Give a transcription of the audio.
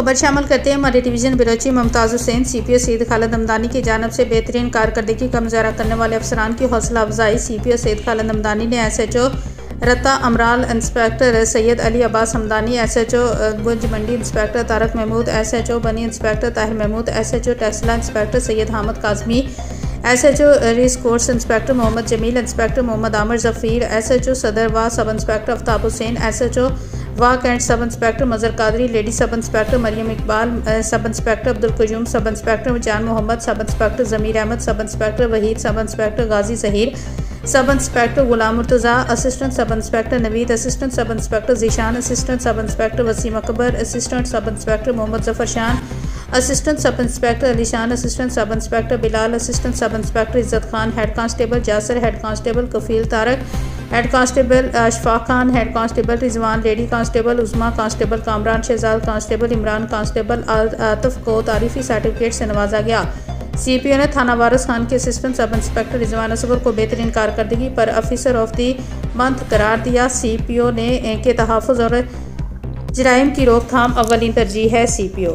खबर शामिल करते हैं हमारे डिवीज़न बलोची मुमताज़ हुसैन CPO सैयद खालिद हमदानी की जानिब से बेहतरीन कारकर्दगी का मुजाहरा करने वाले अफसरान की हौसला अफजाई। CPO सैयद खालिद हमदानी ने SHO Ratta Amral, inspector Syed Ali Abbas Hamdani, SHO Gunj Mandi inspector Tariq Mehmood, SHO Bani inspector Tahir Mehmood, SHO Taxila inspector Syed Hamid Kazmi, SHO race course inspector Mohammad Jamil, inspector Mohammad Amir Zafeer, SHO Saddar व sub inspector Aftab Hussain, SHO Wah cantt sub inspector Mazhar Qadri, lady sub inspector Maryam Iqbal, sub inspector Abdul Qayyum, sub inspector जान मोहम्मद, सब इंस्पेक्टर ज़मीर Ahmad, sub inspector Waheed, sub inspector Ghazi Zaheer, sub inspector Ghulam Murtaza, assistant sub inspector Naveed, assistant sub inspector Zeeshan, assistant sub inspector Waseem Akbar, assistant sub inspector Mohammad Zafar Shan, assistant sub inspector Ali Shan, assistant sub inspector Bilal, assistant sub inspector Izzat Khan, head constable Jasar, head constable Kafeel Tariq, head constable Ashfaq Khan, head constable Rizwan, lady constable Uzma, constable Kamran Shahzad, constable Imran, constable Atif को तारीफी certificate से नवाजा गया। CPO ने थाना वारिस खान के assistant sub inspector Rizwan Asghar को बेहतरीन कारकर्दगी पर ऑफिसर ऑफ द मंथ करार दिया। CPO ने के तहफ़्फ़ुज़ और जराइम की रोकथाम अव्वलीन तरजीह है। CPO